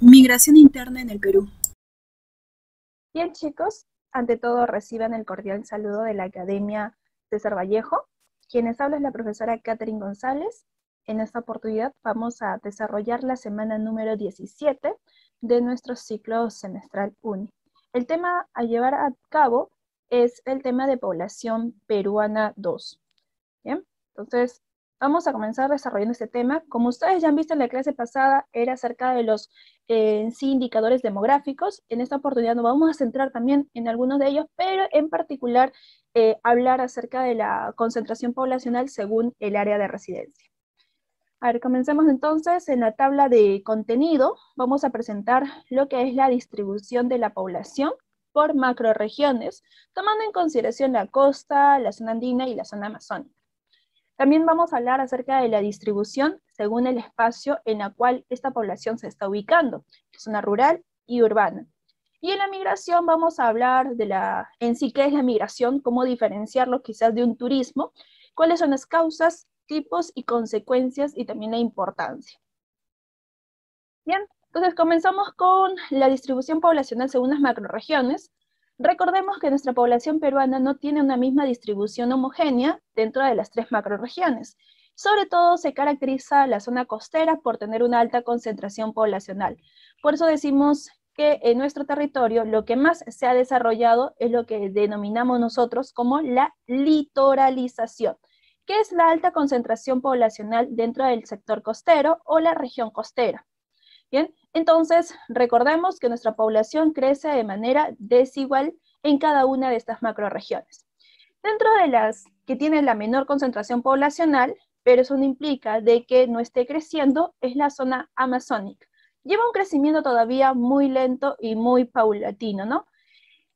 Migración interna en el Perú. Bien, chicos, ante todo reciban el cordial saludo de la Academia César Vallejo. Quienes habla es la profesora Catherine González. En esta oportunidad vamos a desarrollar la semana número 17 de nuestro ciclo semestral UNI. El tema a llevar a cabo es el tema de población peruana 2. Bien, entonces vamos a comenzar desarrollando este tema. Como ustedes ya han visto en la clase pasada, era acerca de los sí, indicadores demográficos. En esta oportunidad nos vamos a centrar también en algunos de ellos, pero en particular hablar acerca de la concentración poblacional según el área de residencia. A ver, comencemos entonces. En la tabla de contenido vamos a presentar lo que es la distribución de la población por macroregiones, tomando en consideración la costa, la zona andina y la zona amazónica. También vamos a hablar acerca de la distribución según el espacio en el cual esta población se está ubicando, zona rural y urbana. Y en la migración vamos a hablar de en sí qué es la migración, cómo diferenciarlo quizás de un turismo, cuáles son las causas, tipos y consecuencias y también la importancia. Bien, entonces comenzamos con la distribución poblacional según las macroregiones. Recordemos que nuestra población peruana no tiene una misma distribución homogénea dentro de las 3 macroregiones. Sobre todo se caracteriza la zona costera por tener una alta concentración poblacional. Por eso decimos que en nuestro territorio lo que más se ha desarrollado es lo que denominamos nosotros como la litoralización, que es la alta concentración poblacional dentro del sector costero o la región costera. Bien, entonces recordemos que nuestra población crece de manera desigual en cada una de estas macroregiones. Dentro de las que tienen la menor concentración poblacional, pero eso no implica de que no esté creciendo, es la zona amazónica. Lleva un crecimiento todavía muy lento y muy paulatino, ¿no?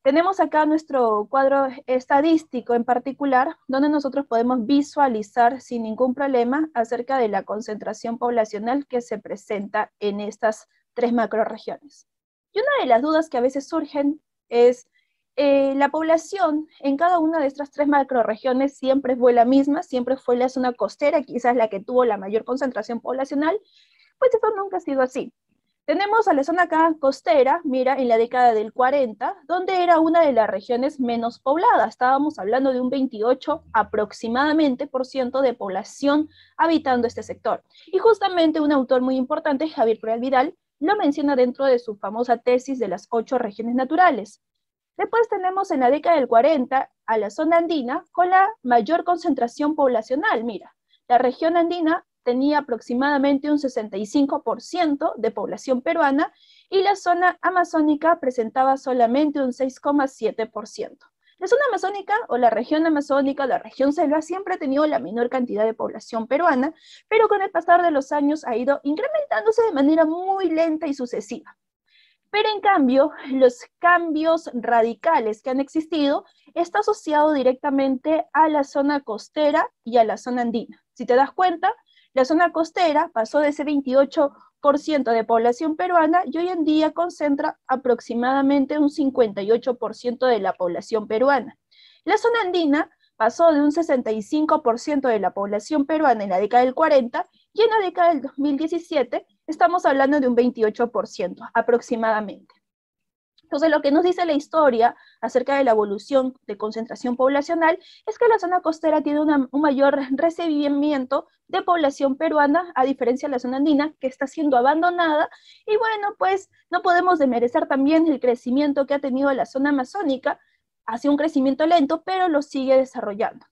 Tenemos acá nuestro cuadro estadístico en particular, donde nosotros podemos visualizar sin ningún problema acerca de la concentración poblacional que se presenta en estas 3 macroregiones. Y una de las dudas que a veces surgen es, la población en cada una de estas 3 macroregiones siempre fue la misma, siempre fue la zona costera, quizás la que tuvo la mayor concentración poblacional. Pues eso nunca ha sido así. Tenemos a la zona acá costera, mira, en la década del 40, donde era una de las regiones menos pobladas. Estábamos hablando de un 28 aproximadamente por ciento de población habitando este sector. Y justamente un autor muy importante, Javier Corral Vidal, lo menciona dentro de su famosa tesis de las 8 regiones naturales. Después tenemos en la década del 40 a la zona andina con la mayor concentración poblacional. Mira, la región andina tenía aproximadamente un 65% de población peruana y la zona amazónica presentaba solamente un 6,7%. La zona amazónica o la región selva siempre ha tenido la menor cantidad de población peruana, pero con el pasar de los años ha ido incrementándose de manera muy lenta y sucesiva. Pero en cambio, los cambios radicales que han existido está asociado directamente a la zona costera y a la zona andina. Si te das cuenta, la zona costera pasó de ese 28% de población peruana y hoy en día concentra aproximadamente un 58% de la población peruana. La zona andina pasó de un 65% de la población peruana en la década del 40 y en la década del 2017 estamos hablando de un 28% aproximadamente. Entonces, lo que nos dice la historia acerca de la evolución de concentración poblacional es que la zona costera tiene un mayor recibimiento de población peruana, a diferencia de la zona andina, que está siendo abandonada. Y bueno, pues no podemos desmerecer también el crecimiento que ha tenido la zona amazónica, hace un crecimiento lento, pero lo sigue desarrollando.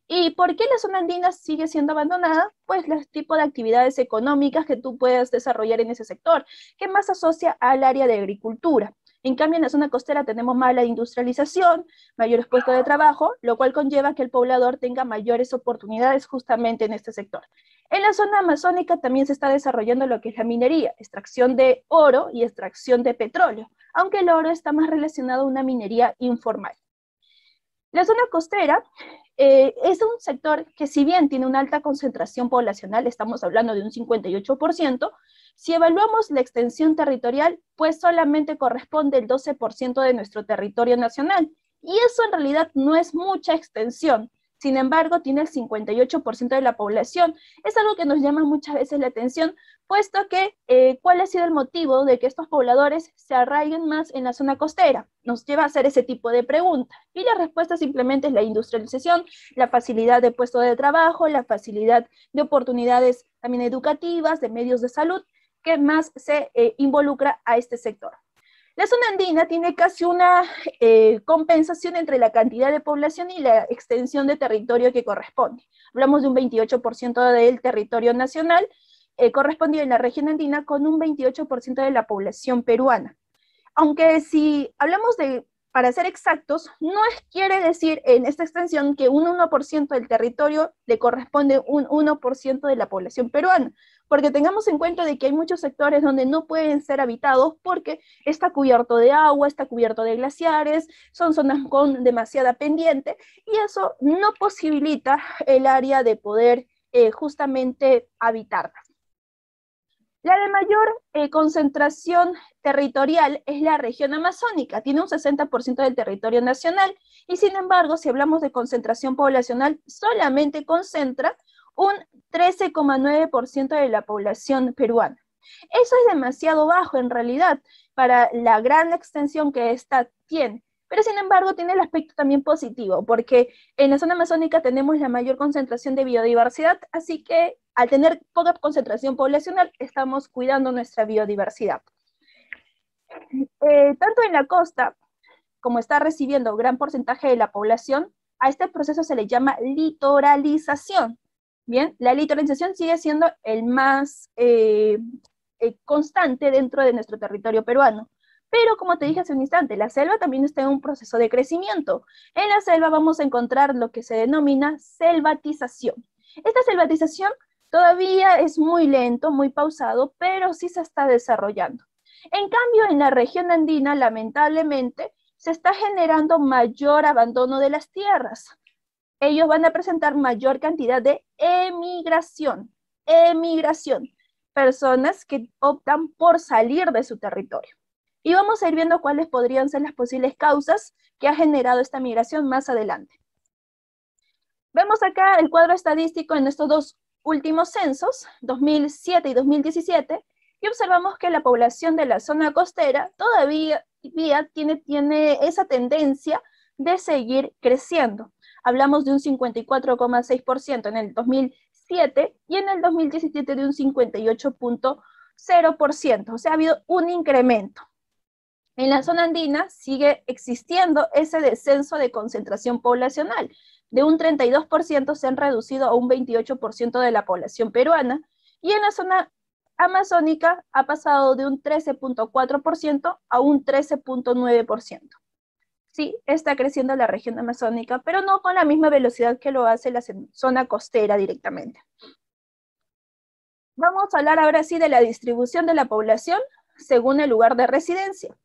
¿Y por qué la zona andina sigue siendo abandonada? Pues los tipos de actividades económicas que tú puedas desarrollar en ese sector, que más asocia al área de agricultura. En cambio, en la zona costera tenemos más la industrialización, mayores puestos de trabajo, lo cual conlleva que el poblador tenga mayores oportunidades justamente en este sector. En la zona amazónica también se está desarrollando lo que es la minería, extracción de oro y extracción de petróleo, aunque el oro está más relacionado a una minería informal. La zona costera es un sector que, si bien tiene una alta concentración poblacional, estamos hablando de un 58%, si evaluamos la extensión territorial, pues solamente corresponde el 12% de nuestro territorio nacional. Y eso en realidad no es mucha extensión. Sin embargo, tiene el 58% de la población. Es algo que nos llama muchas veces la atención, puesto que ¿cuál ha sido el motivo de que estos pobladores se arraiguen más en la zona costera? Nos lleva a hacer ese tipo de pregunta. Y la respuesta simplemente es la industrialización, la facilidad de puesto de trabajo, la facilidad de oportunidades también educativas, de medios de salud, que más se involucra a este sector. La zona andina tiene casi una compensación entre la cantidad de población y la extensión de territorio que corresponde. Hablamos de un 28% del territorio nacional, correspondido en la región andina con un 28% de la población peruana. Aunque si hablamos de, para ser exactos, no quiere decir en esta extensión que un 1% del territorio le corresponde un 1% de la población peruana, porque tengamos en cuenta de que hay muchos sectores donde no pueden ser habitados porque está cubierto de agua, está cubierto de glaciares, son zonas con demasiada pendiente, y eso no posibilita el área de poder justamente habitarla. La de mayor concentración territorial es la región amazónica, tiene un 60% del territorio nacional, y sin embargo, si hablamos de concentración poblacional, solamente concentra un 13,9% de la población peruana. Eso es demasiado bajo en realidad para la gran extensión que esta tiene. Pero sin embargo tiene el aspecto también positivo, porque en la zona amazónica tenemos la mayor concentración de biodiversidad, así que al tener poca concentración poblacional, estamos cuidando nuestra biodiversidad. Tanto en la costa, como está recibiendo gran porcentaje de la población, a este proceso se le llama litoralización. Bien, la litoralización sigue siendo el más constante dentro de nuestro territorio peruano. Pero como te dije hace un instante, la selva también está en un proceso de crecimiento. En la selva vamos a encontrar lo que se denomina selvatización. Esta selvatización todavía es muy lento, muy pausado, pero sí se está desarrollando. En cambio, en la región andina, lamentablemente, se está generando mayor abandono de las tierras. Ellos van a presentar mayor cantidad de emigración. Personas que optan por salir de su territorio. Y vamos a ir viendo cuáles podrían ser las posibles causas que ha generado esta migración más adelante. Vemos acá el cuadro estadístico en estos dos últimos censos, 2007 y 2017, y observamos que la población de la zona costera todavía tiene esa tendencia de seguir creciendo. Hablamos de un 54,6% en el 2007 y en el 2017 de un 58,0%, o sea, ha habido un incremento. En la zona andina sigue existiendo ese descenso de concentración poblacional. De un 32% se han reducido a un 28% de la población peruana, y en la zona amazónica ha pasado de un 13,4% a un 13,9%. Sí, está creciendo la región amazónica, pero no con la misma velocidad que lo hace la zona costera directamente. Vamos a hablar ahora sí de la distribución de la población según el lugar de residencia.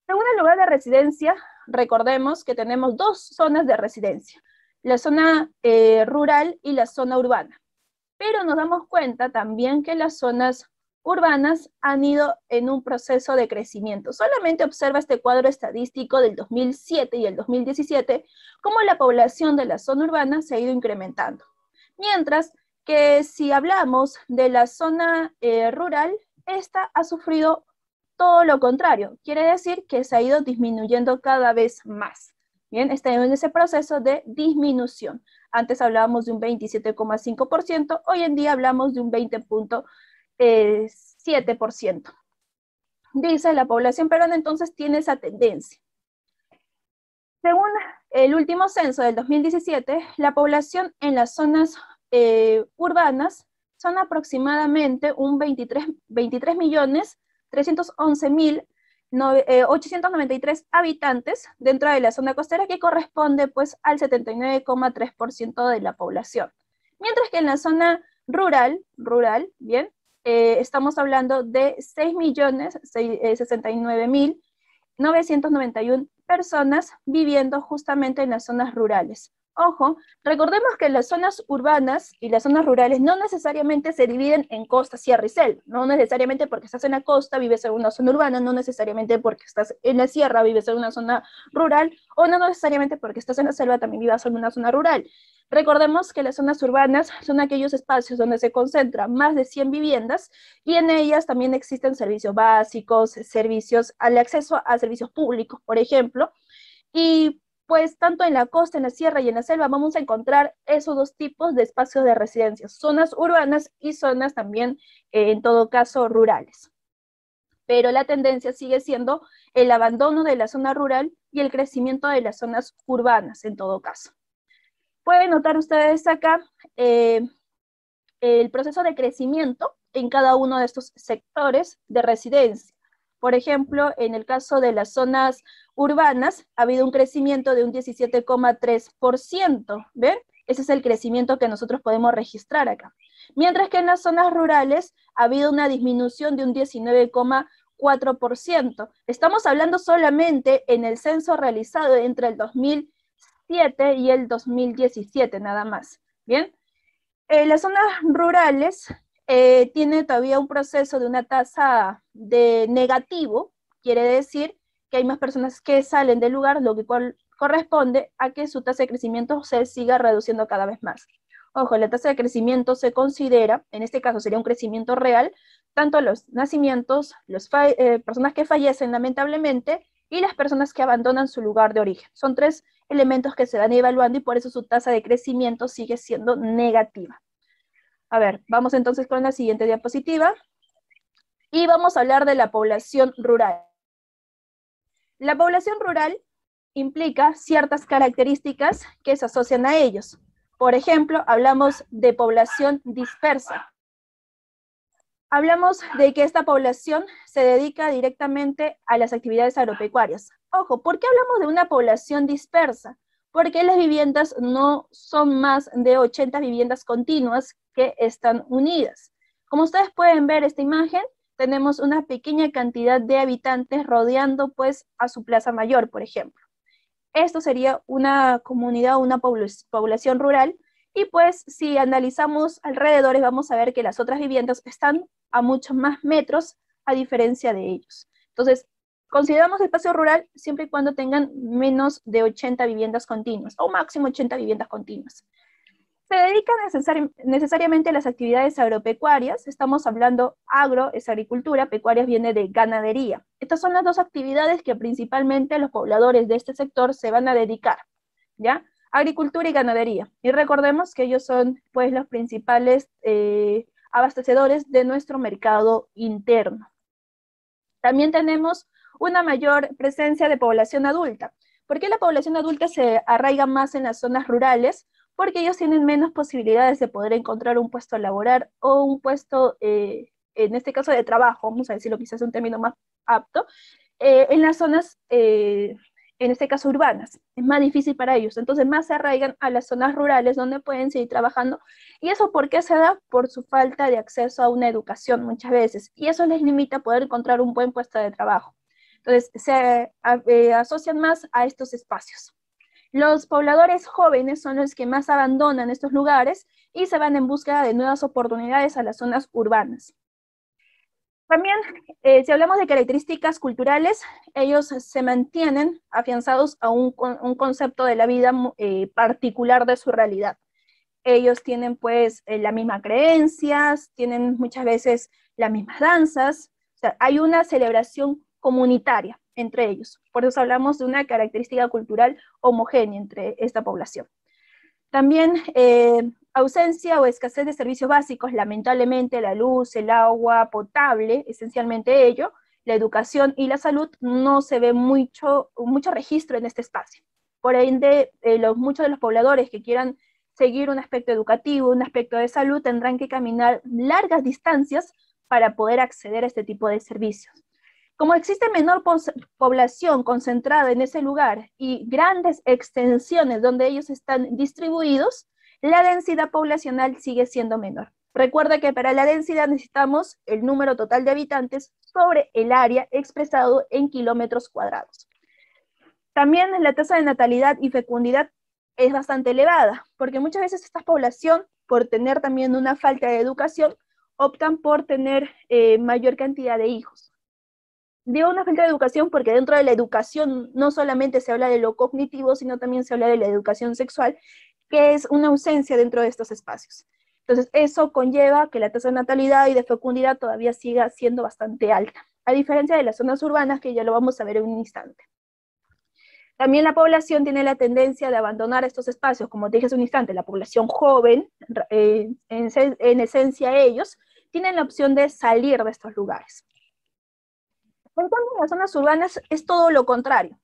Según el lugar de residencia, recordemos que tenemos dos zonas de residencia, la zona rural y la zona urbana. Pero nos damos cuenta también que las zonas urbanas han ido en un proceso de crecimiento. Solamente observa este cuadro estadístico del 2007 y el 2017, cómo la población de la zona urbana se ha ido incrementando. Mientras que si hablamos de la zona rural, esta ha sufrido todo lo contrario, quiere decir que se ha ido disminuyendo cada vez más. Bien, está en ese proceso de disminución. Antes hablábamos de un 27,5%, hoy en día hablamos de un 20,7%. Dice, la población peruana entonces tiene esa tendencia. Según el último censo del 2017, la población en las zonas urbanas son aproximadamente un 23.311.893 habitantes dentro de la zona costera, que corresponde pues al 79,3% de la población. Mientras que en la zona rural, bien, estamos hablando de 6.069.991 personas viviendo justamente en las zonas rurales. Ojo, recordemos que las zonas urbanas y las zonas rurales no necesariamente se dividen en costa, sierra y selva. No necesariamente porque estás en la costa vives en una zona urbana, no necesariamente porque estás en la sierra vives en una zona rural, o no necesariamente porque estás en la selva también vivas en una zona rural. Recordemos que las zonas urbanas son aquellos espacios donde se concentran más de 100 viviendas y en ellas también existen servicios básicos, servicios al acceso a servicios públicos, por ejemplo, y pues tanto en la costa, en la sierra y en la selva vamos a encontrar esos dos tipos de espacios de residencia, zonas urbanas y zonas también, en todo caso, rurales. Pero la tendencia sigue siendo el abandono de la zona rural y el crecimiento de las zonas urbanas, en todo caso. Pueden notar ustedes acá el proceso de crecimiento en cada uno de estos sectores de residencia. Por ejemplo, en el caso de las zonas urbanas, ha habido un crecimiento de un 17,3%, ¿ven? Ese es el crecimiento que nosotros podemos registrar acá. Mientras que en las zonas rurales ha habido una disminución de un 19,4%. Estamos hablando solamente en el censo realizado entre el 2007 y el 2017, nada más, ¿bien? Las zonas rurales tiene todavía un proceso de una tasa de negativo, quiere decir que hay más personas que salen del lugar, lo que corresponde a que su tasa de crecimiento se siga reduciendo cada vez más. Ojo, la tasa de crecimiento se considera, en este caso sería un crecimiento real, tanto los nacimientos, personas que fallecen lamentablemente y las personas que abandonan su lugar de origen. Son tres elementos que se van evaluando y por eso su tasa de crecimiento sigue siendo negativa. A ver, vamos entonces con la siguiente diapositiva y vamos a hablar de la población rural. La población rural implica ciertas características que se asocian a ellos. Por ejemplo, hablamos de población dispersa. Hablamos de que esta población se dedica directamente a las actividades agropecuarias. Ojo, ¿por qué hablamos de una población dispersa? Porque las viviendas no son más de 80 viviendas continuas que están unidas. Como ustedes pueden ver esta imagen, tenemos una pequeña cantidad de habitantes rodeando pues a su plaza mayor, por ejemplo. Esto sería una comunidad, una población rural, y pues si analizamos alrededores vamos a ver que las otras viviendas están a muchos más metros a diferencia de ellos. Entonces, consideramos espacio rural siempre y cuando tengan menos de 80 viviendas continuas, o máximo 80 viviendas continuas. Se dedican necesariamente a las actividades agropecuarias. Estamos hablando agro, es agricultura, pecuarias viene de ganadería. Estas son las dos actividades que principalmente los pobladores de este sector se van a dedicar, ¿ya? Agricultura y ganadería. Y recordemos que ellos son pues los principales abastecedores de nuestro mercado interno. También tenemos una mayor presencia de población adulta. ¿Por qué la población adulta se arraiga más en las zonas rurales? Porque ellos tienen menos posibilidades de poder encontrar un puesto laboral o un puesto, en este caso de trabajo, vamos a decirlo quizás un término más apto, en las zonas, en este caso urbanas. Es más difícil para ellos, entonces más se arraigan a las zonas rurales donde pueden seguir trabajando. ¿Y eso por qué se da? Por su falta de acceso a una educación muchas veces, y eso les limita a poder encontrar un buen puesto de trabajo. Entonces se asocian más a estos espacios. Los pobladores jóvenes son los que más abandonan estos lugares y se van en búsqueda de nuevas oportunidades a las zonas urbanas. También, si hablamos de características culturales, ellos se mantienen afianzados a un concepto de la vida particular de su realidad. Ellos tienen pues las mismas creencias, tienen muchas veces las mismas danzas, o sea, hay una celebración comunitaria entre ellos. Por eso hablamos de una característica cultural homogénea entre esta población. También ausencia o escasez de servicios básicos, lamentablemente la luz, el agua potable, esencialmente ello, la educación y la salud, no se ve mucho registro en este espacio. Por ende, muchos de los pobladores que quieran seguir un aspecto educativo, un aspecto de salud, tendrán que caminar largas distancias para poder acceder a este tipo de servicios. Como existe menor población concentrada en ese lugar y grandes extensiones donde ellos están distribuidos, la densidad poblacional sigue siendo menor. Recuerda que para la densidad necesitamos el número total de habitantes sobre el área expresado en kilómetros cuadrados. También la tasa de natalidad y fecundidad es bastante elevada, porque muchas veces esta población, por tener también una falta de educación, optan por tener mayor cantidad de hijos. Digo una falta de educación porque dentro de la educación no solamente se habla de lo cognitivo, sino también se habla de la educación sexual, que es una ausencia dentro de estos espacios. Entonces, eso conlleva que la tasa de natalidad y de fecundidad todavía siga siendo bastante alta, a diferencia de las zonas urbanas, que ya lo vamos a ver en un instante. También la población tiene la tendencia de abandonar estos espacios, como te dije hace un instante, la población joven, en esencia ellos, tienen la opción de salir de estos lugares. En cambio, en las zonas urbanas es todo lo contrario.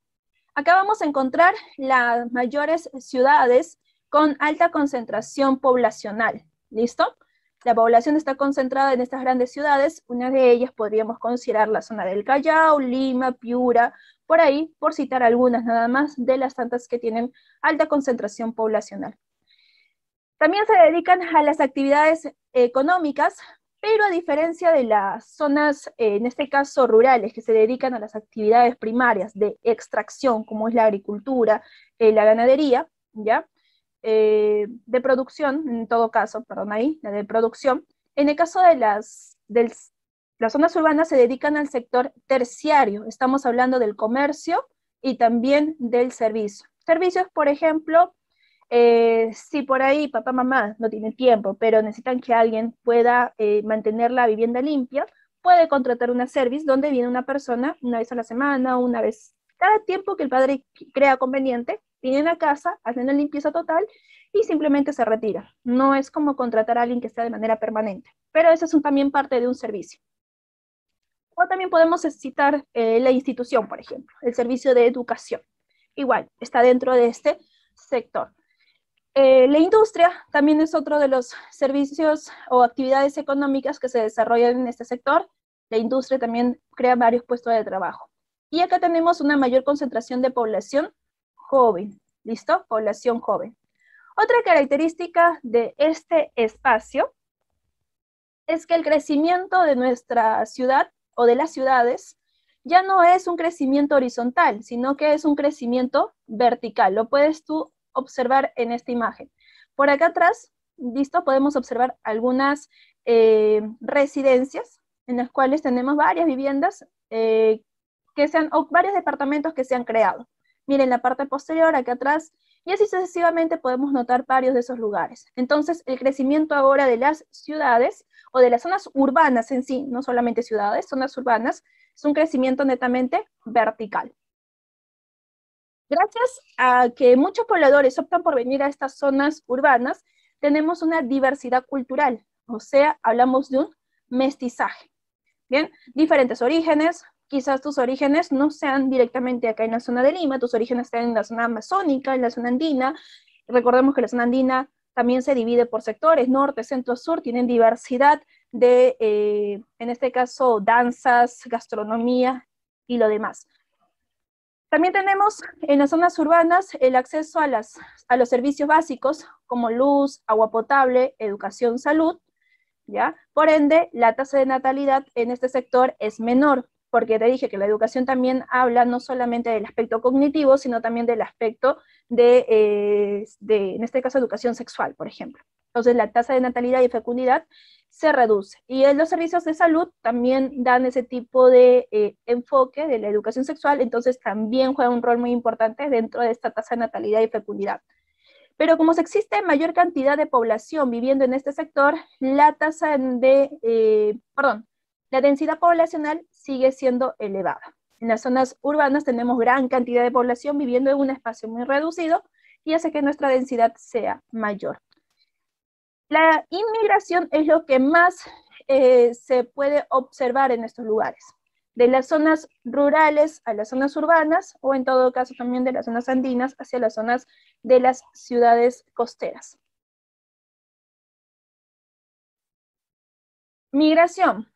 Acá vamos a encontrar las mayores ciudades con alta concentración poblacional. ¿Listo? La población está concentrada en estas grandes ciudades. Una de ellas podríamos considerar la zona del Callao, Lima, Piura, por ahí, por citar algunas nada más de las tantas que tienen alta concentración poblacional. También se dedican a las actividades económicas, pero a diferencia de las zonas, en este caso rurales, que se dedican a las actividades primarias de extracción, como es la agricultura, la ganadería, ¿ya? De producción, en todo caso, perdón ahí, la de producción. En el caso de las zonas urbanas se dedican al sector terciario, estamos hablando del comercio y también del servicio. Servicios, por ejemplo, si por ahí papá, mamá no tienen tiempo, pero necesitan que alguien pueda mantener la vivienda limpia, puede contratar una service donde viene una persona una vez a la semana, una vez cada tiempo que el padre crea conveniente, vienen a casa, hacen la limpieza total y simplemente se retira. No es como contratar a alguien que sea de manera permanente, pero eso es también parte de un servicio. O también podemos citar la institución, por ejemplo, el servicio de educación. Igual, está dentro de este sector. La industria también es otro de los servicios o actividades económicas que se desarrollan en este sector. La industria también crea varios puestos de trabajo. Y acá tenemos una mayor concentración de población joven. ¿Listo? Población joven. Otra característica de este espacio es que el crecimiento de nuestra ciudad o de las ciudades ya no es un crecimiento horizontal, sino que es un crecimiento vertical. Lo puedes tú observar en esta imagen. Por acá atrás, listo, podemos observar algunas residencias en las cuales tenemos varias viviendas o varios departamentos que se han creado. Miren la parte posterior, acá atrás, y así sucesivamente podemos notar varios de esos lugares. Entonces, el crecimiento ahora de las ciudades o de las zonas urbanas en sí, no solamente ciudades, zonas urbanas, es un crecimiento netamente vertical. Gracias a que muchos pobladores optan por venir a estas zonas urbanas, tenemos una diversidad cultural, o sea, hablamos de un mestizaje. Bien, diferentes orígenes, quizás tus orígenes no sean directamente acá en la zona de Lima, tus orígenes están en la zona amazónica, en la zona andina. Recordemos que la zona andina también se divide por sectores, norte, centro, sur, tienen diversidad de, en este caso, danzas, gastronomía y lo demás. También tenemos en las zonas urbanas el acceso a los servicios básicos como luz, agua potable, educación, salud, ¿ya? Por ende, la tasa de natalidad en este sector es menor, porque te dije que la educación también habla no solamente del aspecto cognitivo, sino también del aspecto en este caso, educación sexual, por ejemplo. Entonces, la tasa de natalidad y fecundidad se reduce. Y en los servicios de salud también dan ese tipo de enfoque de la educación sexual, entonces también juega un rol muy importante dentro de esta tasa de natalidad y fecundidad. Pero como se existe mayor cantidad de población viviendo en este sector, la la densidad poblacional sigue siendo elevada. En las zonas urbanas tenemos gran cantidad de población viviendo en un espacio muy reducido y hace que nuestra densidad sea mayor. La inmigración es lo que más se puede observar en estos lugares, de las zonas rurales a las zonas urbanas, o en todo caso también de las zonas andinas hacia las zonas de las ciudades costeras. Migración.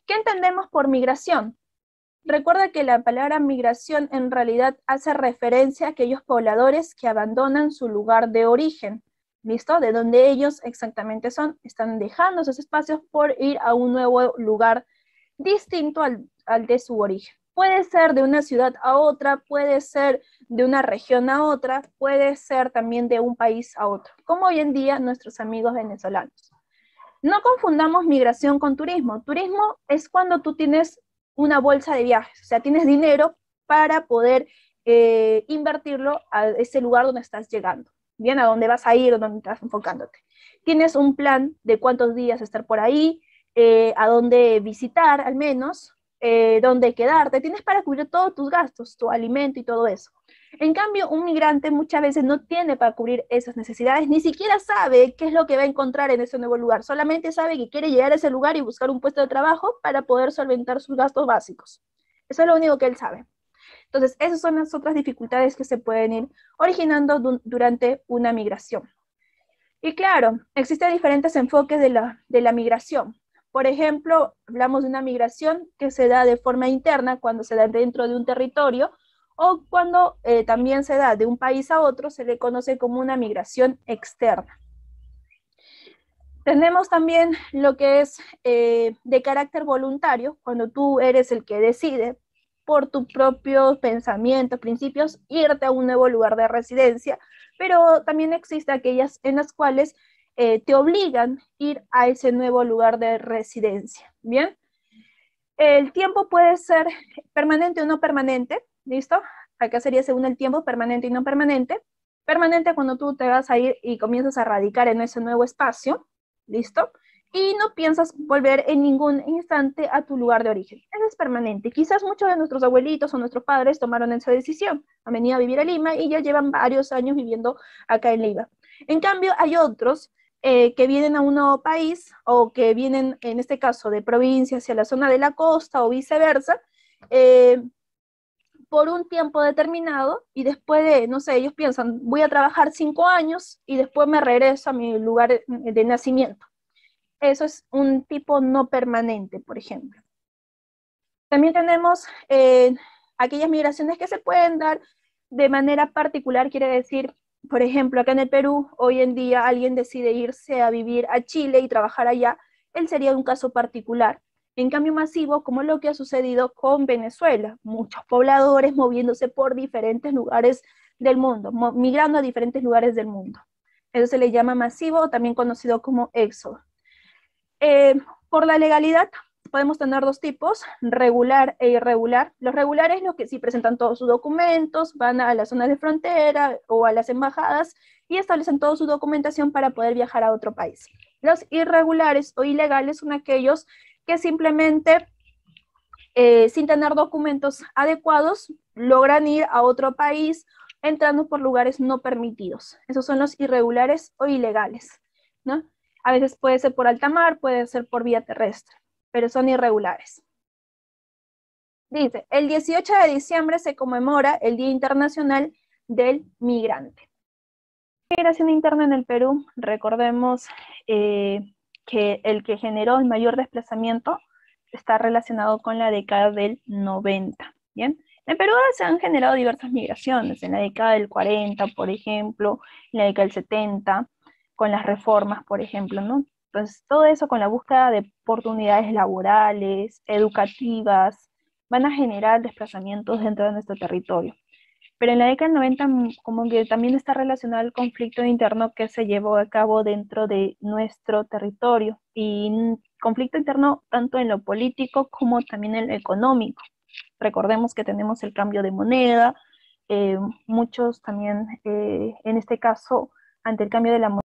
¿Qué entendemos por migración? Recuerda que la palabra migración en realidad hace referencia a aquellos pobladores que abandonan su lugar de origen. ¿Listo? De donde ellos exactamente son, están dejando esos espacios por ir a un nuevo lugar distinto al de su origen. Puede ser de una ciudad a otra, puede ser de una región a otra, puede ser también de un país a otro, como hoy en día nuestros amigos venezolanos. No confundamos migración con turismo. Turismo es cuando tú tienes una bolsa de viajes, o sea, tienes dinero para poder invertirlo a ese lugar donde estás llegando, bien, a dónde vas a ir o dónde estás enfocándote. Tienes un plan de cuántos días estar por ahí, a dónde visitar al menos, dónde quedarte, tienes para cubrir todos tus gastos, tu alimento y todo eso. En cambio, un migrante muchas veces no tiene para cubrir esas necesidades, ni siquiera sabe qué es lo que va a encontrar en ese nuevo lugar, solamente sabe que quiere llegar a ese lugar y buscar un puesto de trabajo para poder solventar sus gastos básicos. Eso es lo único que él sabe. Entonces, esas son las otras dificultades que se pueden ir originando durante una migración. Y claro, existen diferentes enfoques de la migración. Por ejemplo, hablamos de una migración que se da de forma interna cuando se da dentro de un territorio, o cuando también se da de un país a otro, se le conoce como una migración externa. Tenemos también lo que es de carácter voluntario, cuando tú eres el que decide por tus propios pensamientos, principios, irte a un nuevo lugar de residencia, pero también existe aquellas en las cuales te obligan a ir a ese nuevo lugar de residencia, ¿bien? El tiempo puede ser permanente o no permanente, ¿listo? Acá sería según el tiempo, permanente y no permanente. Permanente cuando tú te vas a ir y comienzas a radicar en ese nuevo espacio, ¿listo? Y no piensas volver en ningún instante a tu lugar de origen. Eso es permanente. Quizás muchos de nuestros abuelitos o nuestros padres tomaron esa decisión. Han venido a vivir a Lima y ya llevan varios años viviendo acá en Lima. En cambio, hay otros que vienen a un nuevo país o que vienen, en este caso, de provincia hacia la zona de la costa o viceversa, por un tiempo determinado y después de, no sé, ellos piensan, voy a trabajar 5 años y después me regreso a mi lugar de nacimiento. Eso es un tipo no permanente, por ejemplo. También tenemos aquellas migraciones que se pueden dar de manera particular, quiere decir, por ejemplo, acá en el Perú, hoy en día alguien decide irse a vivir a Chile y trabajar allá, él sería un caso particular. En cambio masivo, como lo que ha sucedido con Venezuela, muchos pobladores moviéndose por diferentes lugares del mundo, migrando a diferentes lugares del mundo. Eso se le llama masivo, también conocido como éxodo. Por la legalidad, podemos tener dos tipos, regular e irregular. Los regulares, los que sí presentan todos sus documentos, van a las zonas de frontera o a las embajadas y establecen toda su documentación para poder viajar a otro país. Los irregulares o ilegales son aquellos que simplemente, sin tener documentos adecuados, logran ir a otro país entrando por lugares no permitidos. Esos son los irregulares o ilegales, ¿no? A veces puede ser por alta mar, puede ser por vía terrestre, pero son irregulares. Dice, el 18 de diciembre se conmemora el Día Internacional del Migrante. Migración interna en el Perú, recordemos que el que generó el mayor desplazamiento está relacionado con la década del 90, ¿bien? En Perú se han generado diversas migraciones, en la década del 40, por ejemplo, en la década del 70, con las reformas, por ejemplo, ¿no? Entonces, todo eso con la búsqueda de oportunidades laborales, educativas, van a generar desplazamientos dentro de nuestro territorio. Pero en la década del 90 como que también está relacionado al conflicto interno que se llevó a cabo dentro de nuestro territorio, y conflicto interno tanto en lo político como también en lo económico. Recordemos que tenemos el cambio de moneda, muchos también, en este caso, ante el cambio de la moneda,